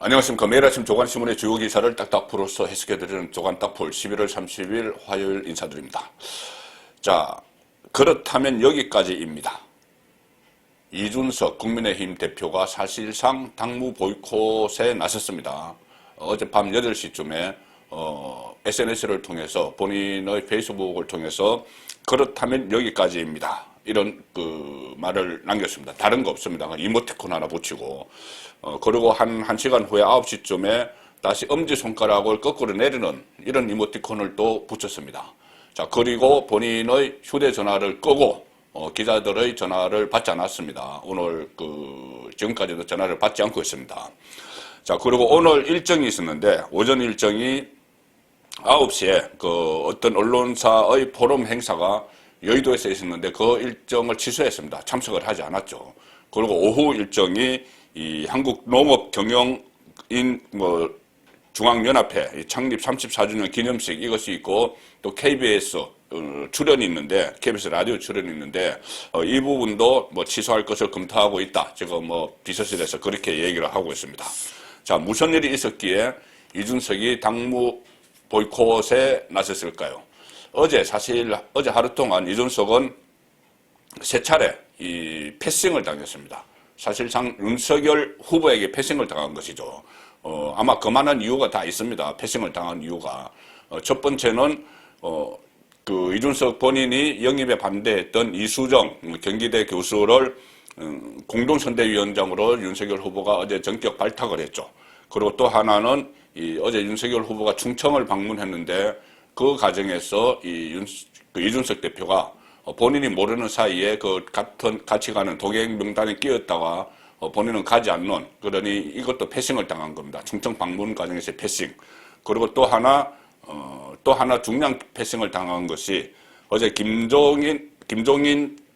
안녕하십니까. 매일 아침 조간신문의 주요 기사를 딱딱 풀어서 해석해드리는 조간딱풀 11월 30일 화요일 인사드립니다. 자, 그렇다면 여기까지입니다. 이준석 국민의힘 대표가 사실상 당무 보이콧에 나섰습니다. 어젯밤 8시쯤에 SNS를 통해서 본인의 페이스북을 통해서 그렇다면 여기까지입니다. 이런 말을 남겼습니다. 다른 거 없습니다. 이모티콘 하나 붙이고 그리고 한 1시간 후에 9시쯤에 다시 엄지손가락을 거꾸로 내리는 이런 이모티콘을 또 붙였습니다. 자, 그리고 본인의 휴대전화를 끄고 기자들의 전화를 받지 않았습니다. 오늘 지금까지도 전화를 받지 않고 있습니다. 자, 그리고 오늘 일정이 있었는데 오전 일정이 9시에 어떤 언론사의 포럼 행사가 여의도에서 있었는데 그 일정을 취소했습니다. 참석을 하지 않았죠. 그리고 오후 일정이 이 한국농업경영인 중앙연합회 창립 34주년 기념식 이것이 있고 또 KBS 출연이 있는데 KBS 라디오 출연이 있는데 이 부분도 취소할 것을 검토하고 있다. 지금 비서실에서 그렇게 얘기를 하고 있습니다. 자, 무슨 일이 있었기에 이준석이 당무 보이콧에 나섰을까요? 어제 하루 동안 이준석은 세 차례 이 패싱을 당했습니다. 사실상 윤석열 후보에게 패싱을 당한 것이죠. 아마 그만한 이유가 다 있습니다. 패싱을 당한 이유가. 첫 번째는, 이준석 본인이 영입에 반대했던 이수정 경기대 교수를 공동선대위원장으로 윤석열 후보가 어제 전격 발탁을 했죠. 그리고 또 하나는 어제 윤석열 후보가 충청을 방문했는데 그 과정에서 이준석 대표가 본인이 모르는 사이에 같이 가는 동행 명단에 끼었다가 본인은 가지 않는, 그러니 이것도 패싱을 당한 겁니다. 충청 방문 과정에서 패싱. 그리고 또 하나 중량 패싱을 당한 것이 어제 김종인을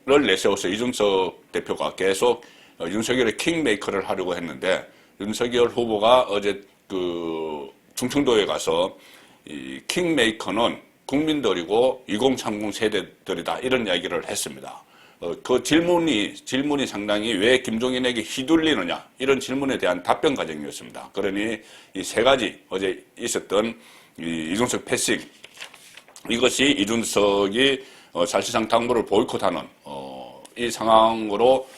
내세워서 이준석 대표가 계속 윤석열의 킹메이커를 하려고 했는데 윤석열 후보가 어제 충청도에 가서 이 킹메이커는 국민들이고 2030 세대들이다 이런 이야기를 했습니다. 그 질문이 상당히 왜 김종인에게 휘둘리느냐 이런 질문에 대한 답변 과정이었습니다. 그러니 이 세 가지 어제 있었던 이준석 패싱 이것이 이준석이 사실상 당무를 보이콧하는 이 상황으로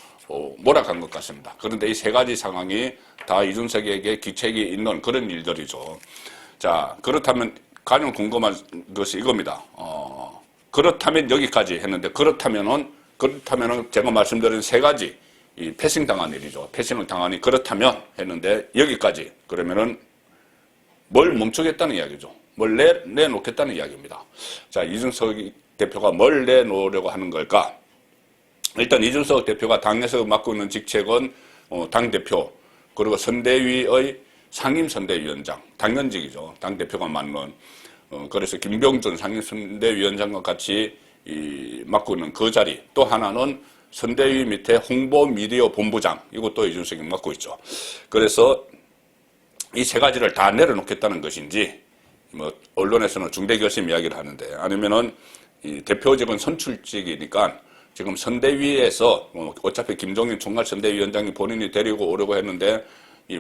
몰아간 것 같습니다. 그런데 이 세 가지 상황이 다 이준석에게 귀책이 있는 그런 일들이죠. 자, 그렇다면 가장 궁금한 것이 이겁니다. 그렇다면 여기까지 했는데 그렇다면은 제가 말씀드린 세 가지 이 패싱 당한 일이죠. 패싱을 당하니 그렇다면 했는데 여기까지 그러면은 뭘 멈추겠다는 이야기죠. 뭘 내놓겠다는 이야기입니다. 자, 이준석 대표가 뭘 내놓으려고 하는 걸까? 일단 이준석 대표가 당에서 맡고 있는 직책은 당대표 그리고 선대위의 상임선대위원장, 당연직이죠. 당대표가 맡는. 그래서 김병준 상임선대위원장과 같이 맡고 있는 그 자리. 또 하나는 선대위 밑에 홍보미디어 본부장. 이것도 이준석이 맡고 있죠. 그래서 이 세 가지를 다 내려놓겠다는 것인지, 언론에서는 중대결심 이야기를 하는데, 아니면은 이 대표직은 선출직이니까 지금 선대위에서 어차피 김종인 총괄선대위원장이 본인이 데리고 오려고 했는데,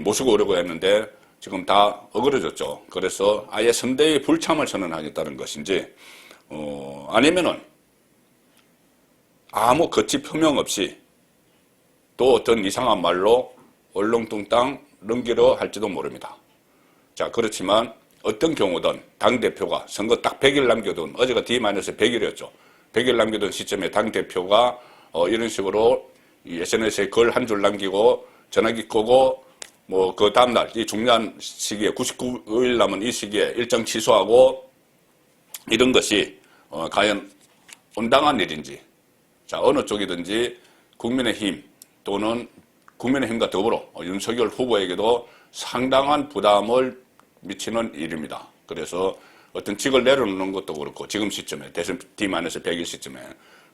모시고 오려고 했는데 지금 다 어그러졌죠. 그래서 아예 선대위 불참을 선언하겠다는 것인지 아니면은 아무 거치 표명 없이 또 어떤 이상한 말로 얼렁뚱땅 넘기려 할지도 모릅니다. 자, 그렇지만 어떤 경우든 당대표가 선거 딱 100일 남겨둔, 어제가 D-100일이었죠. 100일 남겨둔 시점에 당대표가 이런 식으로 SNS에 글 한 줄 남기고 전화기 끄고 그 다음날, 이 중요한 시기에, 99일 남은 이 시기에 일정 취소하고, 이런 것이, 과연 온당한 일인지, 자, 어느 쪽이든지 국민의힘 또는 국민의힘과 더불어 윤석열 후보에게도 상당한 부담을 미치는 일입니다. 그래서 어떤 직을 내려놓는 것도 그렇고, 지금 시점에, 대선 D-100일 시점에,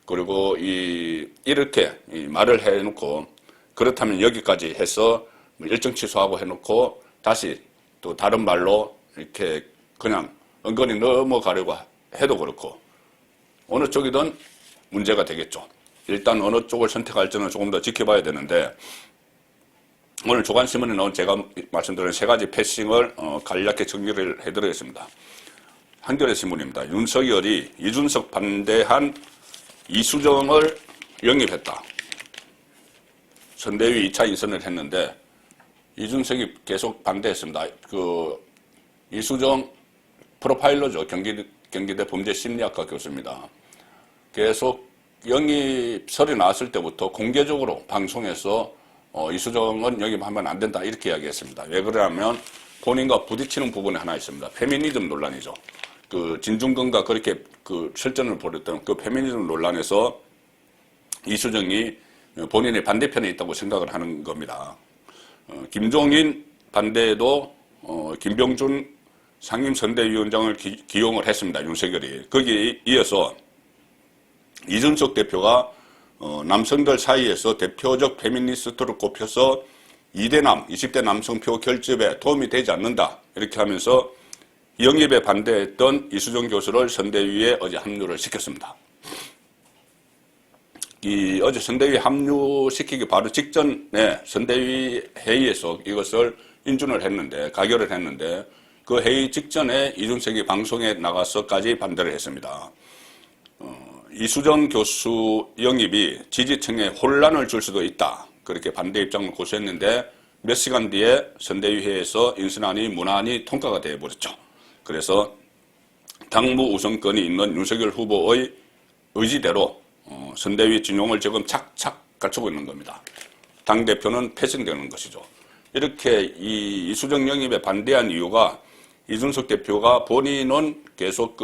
그리고 이렇게 말을 해놓고, 그렇다면 여기까지 해서 일정 취소하고 해놓고 다시 또 다른 말로 이렇게 그냥 은근히 넘어가려고 해도 그렇고 어느 쪽이든 문제가 되겠죠. 일단 어느 쪽을 선택할지는 조금 더 지켜봐야 되는데 오늘 조간신문에 나온 제가 말씀드린 세 가지 패싱을 간략하게 정리를 해드리겠습니다. 한겨레 신문입니다. 윤석열이 이준석 반대한 이수정을 영입했다. 선대위 2차 인선을 했는데 이준석이 계속 반대했습니다. 이수정 프로파일러죠. 경기대 범죄심리학과 교수입니다. 계속 영입설이 나왔을 때부터 공개적으로 방송에서 이수정은 영입하면 안 된다 이렇게 이야기했습니다. 왜 그러냐면 본인과 부딪히는 부분이 하나 있습니다. 페미니즘 논란이죠. 진중권과 그렇게 실전을 벌였던 그 페미니즘 논란에서 이수정이 본인의 반대편에 있다고 생각을 하는 겁니다. 김종인 반대에도 김병준 상임선대위원장을 기용을 했습니다. 윤석열이. 거기에 이어서 이준석 대표가 남성들 사이에서 대표적 페미니스트로 꼽혀서 2대남, 20대 남성표 결집에 도움이 되지 않는다. 이렇게 하면서 영입에 반대했던 이수정 교수를 선대위에 어제 합류를 시켰습니다. 어제 선대위 합류시키기 바로 직전에 선대위 회의에서 이것을 인준을 했는데, 가결을 했는데, 그 회의 직전에 이준석이 방송에 나가서까지 반대를 했습니다. 이수정 교수 영입이 지지층에 혼란을 줄 수도 있다. 그렇게 반대 입장을 고수했는데 몇 시간 뒤에 선대위회에서 인선안이 무난히 통과가 되어버렸죠. 그래서 당무 우선권이 있는 윤석열 후보의 의지대로 선대위 진용을 지금 착착 갖추고 있는 겁니다. 당대표는 패싱되는 것이죠. 이렇게 이 이수정 영입에 반대한 이유가 이준석 대표가 본인은 계속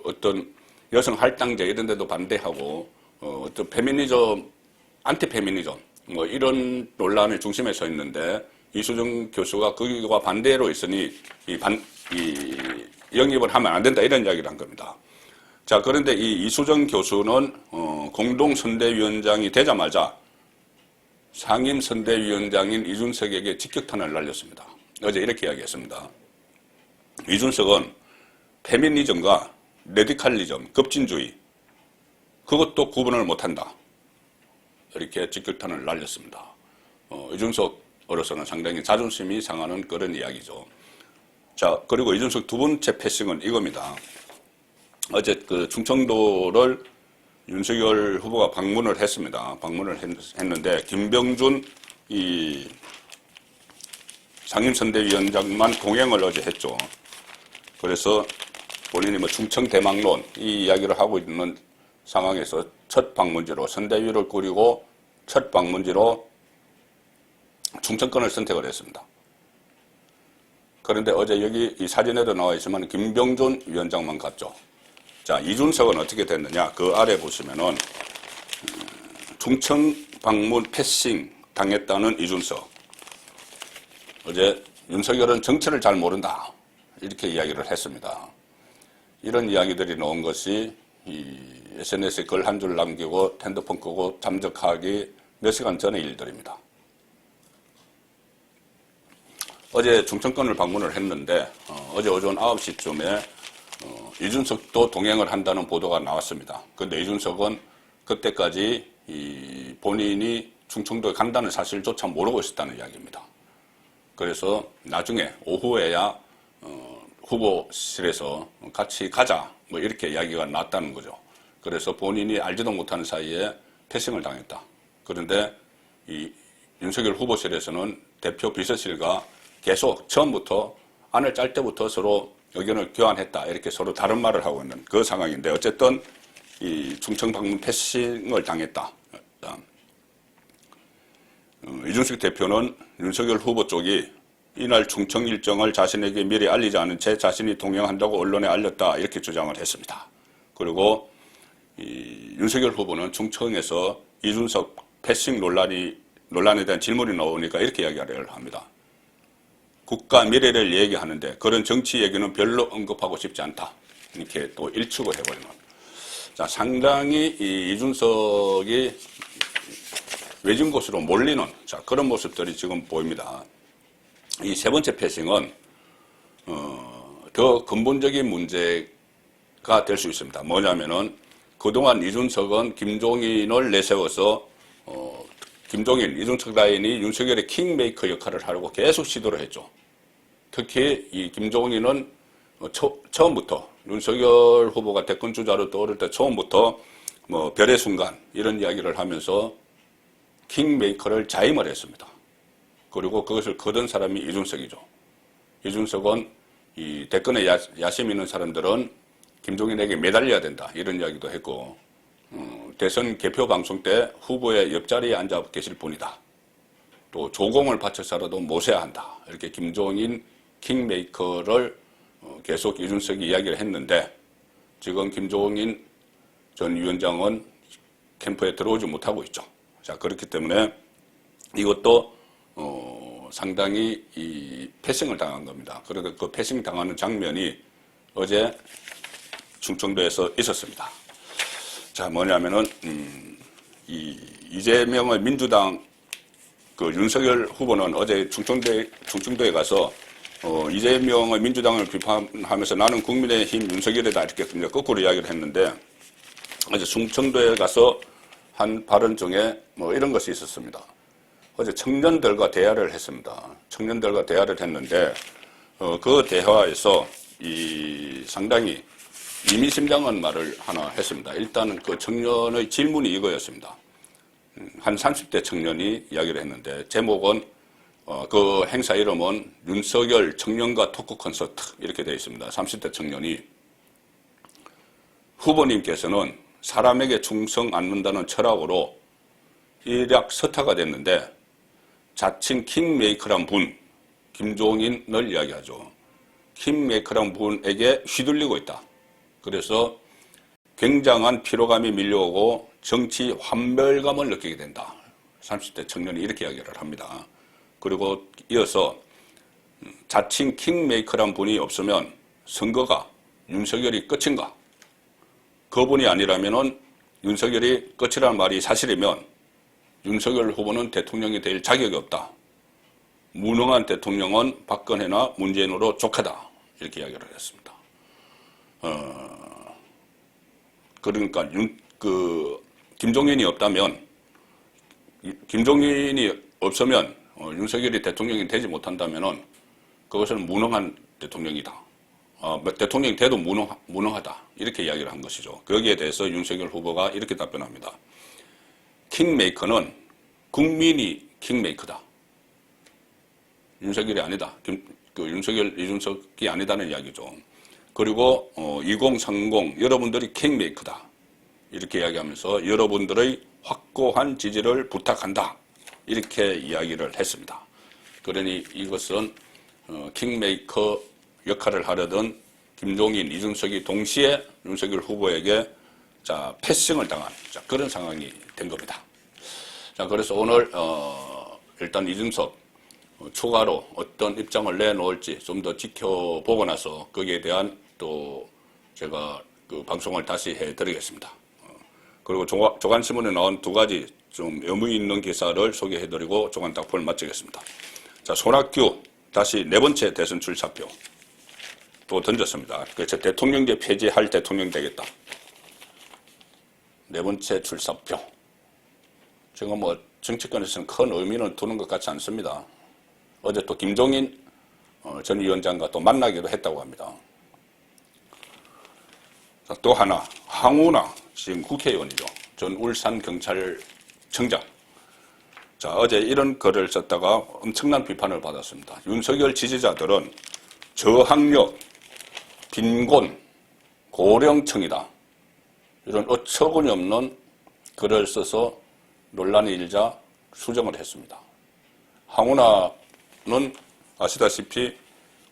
어떤 여성 할당제 이런 데도 반대하고 어떤 페미니즘, 안티페미니즘 이런 논란의 중심에 서 있는데 이수정 교수가 거기와 반대로 있으니 이 영입을 하면 안 된다 이런 이야기를 한 겁니다. 자, 그런데 이 이수정 교수는 공동선대위원장이 되자마자 상임선대위원장인 이준석에게 직격탄을 날렸습니다. 어제 이렇게 이야기했습니다. 이준석은 페미니즘과 레디칼리즘, 급진주의 그것도 구분을 못한다. 이렇게 직격탄을 날렸습니다. 이준석으로서는 상당히 자존심이 상하는 그런 이야기죠. 자, 그리고 이준석 두 번째 패싱은 이겁니다. 어제 충청도를 윤석열 후보가 방문을 했습니다. 방문을 했는데 김병준 상임선대위원장만 동행을 어제 했죠. 그래서 본인이 충청 대망론 이 이야기를 하고 있는 상황에서 첫 방문지로 선대위를 꾸리고 첫 방문지로 충청권을 선택을 했습니다. 그런데 어제 여기 이 사진에도 나와 있지만 김병준 위원장만 갔죠. 자, 이준석은 어떻게 됐느냐? 그 아래 보시면은 충청 방문 패싱 당했다는 이준석. 어제 윤석열은 정치를 잘 모른다. 이렇게 이야기를 했습니다. 이런 이야기들이 나온 것이 SNS에 글 한 줄 남기고 핸드폰 끄고 잠적하기 몇 시간 전의 일들입니다. 어제 충청권을 방문을 했는데 어제 오전 9시쯤에 이준석도 동행을 한다는 보도가 나왔습니다. 그런데 이준석은 그때까지 본인이 충청도에 간다는 사실조차 모르고 있었다는 이야기입니다. 그래서 나중에 오후에야 후보실에서 같이 가자 이렇게 이야기가 났다는 거죠. 그래서 본인이 알지도 못하는 사이에 패싱을 당했다. 그런데 이 윤석열 후보실에서는 대표 비서실과 계속 처음부터 안을 짤 때부터 서로 의견을 교환했다. 이렇게 서로 다른 말을 하고 있는 그 상황인데 어쨌든 이 충청 방문 패싱을 당했다. 이준석 대표는 윤석열 후보 쪽이 이날 충청 일정을 자신에게 미리 알리지 않은 채 자신이 동행한다고 언론에 알렸다. 이렇게 주장을 했습니다. 그리고 윤석열 후보는 충청에서 이준석 패싱 논란에 대한 질문이 나오니까 이렇게 이야기를 합니다. 국가 미래를 얘기하는데 그런 정치 얘기는 별로 언급하고 싶지 않다. 이렇게 또 일축을 해버리는. 자, 상당히 이준석이 외진 곳으로 몰리는 그런 모습들이 지금 보입니다. 이 세 번째 패싱은 더 근본적인 문제가 될 수 있습니다. 뭐냐면은 그동안 이준석은 김종인을 내세워서 김종인, 이준석 라인이 윤석열의 킹메이커 역할을 하려고 계속 시도를 했죠. 특히 이 김종인은 처음부터 윤석열 후보가 대권 주자로 떠오를 때 처음부터 뭐 별의 순간 이런 이야기를 하면서 킹메이커를 자임을 했습니다. 그리고 그것을 거둔 사람이 이준석이죠. 이준석은 이 대권에 야심 있는 사람들은 김종인에게 매달려야 된다 이런 이야기도 했고 대선 개표 방송 때 후보의 옆자리에 앉아 계실 분이다. 또 조공을 바쳐서라도 모셔야 한다. 이렇게 김종인 킹메이커를 계속 이준석이 이야기를 했는데 지금 김종인 전 위원장은 캠프에 들어오지 못하고 있죠. 자, 그렇기 때문에 이것도 상당히 이 패싱을 당한 겁니다. 그래서 그 패싱 당하는 장면이 어제 충청도에서 있었습니다. 자, 뭐냐면은 이재명의 민주당 그 윤석열 후보는 어제 충청도에 가서 이재명의 민주당을 비판하면서 나는 국민의힘 윤석열이다 이렇게 거꾸로 이야기를 했는데 어제 충청도에 가서 한 발언 중에 뭐 이런 것이 있었습니다. 어제 청년들과 대화를 했습니다. 청년들과 대화를 했는데 그 대화에서 상당히 의미심장한 말을 하나 했습니다. 일단은 그 청년의 질문이 이거였습니다. 한 30대 청년이 이야기를 했는데 제목은 그 행사 이름은 윤석열 청년과 토크 콘서트 이렇게 되어 있습니다. 30대 청년이 후보님께서는 사람에게 충성 않는다는 철학으로 일약 서타가 됐는데 자칭 킹메이커란 분 김종인을 이야기하죠. 킹메이커란 분에게 휘둘리고 있다. 그래서 굉장한 피로감이 밀려오고 정치 환멸감을 느끼게 된다. 30대 청년이 이렇게 이야기를 합니다. 그리고 이어서 자칭 킹메이커란 분이 없으면 선거가 윤석열이 끝인가? 그분이 아니라면은 윤석열이 끝이라는 말이 사실이면 윤석열 후보는 대통령이 될 자격이 없다. 무능한 대통령은 박근혜나 문재인으로 족하다. 이렇게 이야기를 했습니다. 그러니까 김종인이 없다면 김종인이 없으면 윤석열이 대통령이 되지 못한다면은 그것은 무능한 대통령이다. 대통령이 돼도 무능하다. 이렇게 이야기를 한 것이죠. 거기에 대해서 윤석열 후보가 이렇게 답변합니다. 킹메이커는 국민이 킹메이커다. 윤석열이 아니다. 이준석이 아니다는 이야기죠. 그리고 2030 여러분들이 킹메이커다. 이렇게 이야기하면서 여러분들의 확고한 지지를 부탁한다. 이렇게 이야기를 했습니다. 그러니 이것은 킹메이커 역할을 하려던 김종인, 이준석이 동시에 윤석열 후보에게 패싱을 당한 그런 상황이 된 겁니다. 자, 그래서 오늘 일단 이준석 추가로 어떤 입장을 내놓을지 좀 더 지켜보고 나서 거기에 대한 또 제가 그 방송을 다시 해드리겠습니다. 그리고 조간신문에 나온 두 가지 좀 의미 있는 기사를 소개해드리고 조간딱포를 마치겠습니다. 자, 손학규 다시 네 번째 대선 출사표 또 던졌습니다. 그래서 대통령제 폐지할 대통령 되겠다. 네 번째 출사표. 지금 뭐 정치권에서는 큰 의미는 두는 것 같지 않습니다. 어제 또 김종인 전 위원장과 또 만나기도 했다고 합니다. 자, 또 하나 황운하 지금 국회의원이죠. 전 울산경찰청장. 자, 어제 이런 글을 썼다가 엄청난 비판을 받았습니다. 윤석열 지지자들은 저학력, 빈곤, 고령층이다. 이런 어처구니 없는 글을 써서 논란이 일자 수정을 했습니다. 황운하는 아시다시피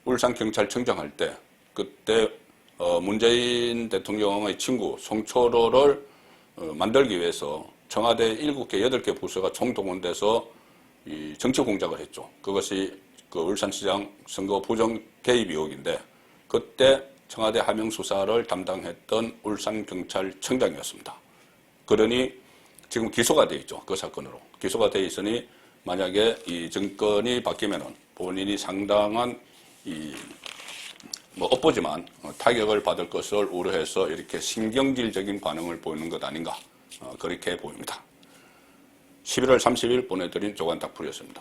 울산경찰청장 할 때 그때 문재인 대통령의 친구 송철호를 만들기 위해서 청와대 7개, 8개 부서가 총동원돼서 이 정치 공작을 했죠. 그것이 그 울산시장 선거 부정 개입 의혹인데 그때 청와대 하명 수사를 담당했던 울산경찰청장이었습니다. 그러니 지금 기소가 돼 있죠. 그 사건으로. 기소가 돼 있으니 만약에 이 정권이 바뀌면은 본인이 상당한 엇보지만 타격을 받을 것을 우려해서 이렇게 신경질적인 반응을 보이는 것 아닌가 그렇게 보입니다. 11월 30일 보내드린 조간닥풀이었습니다.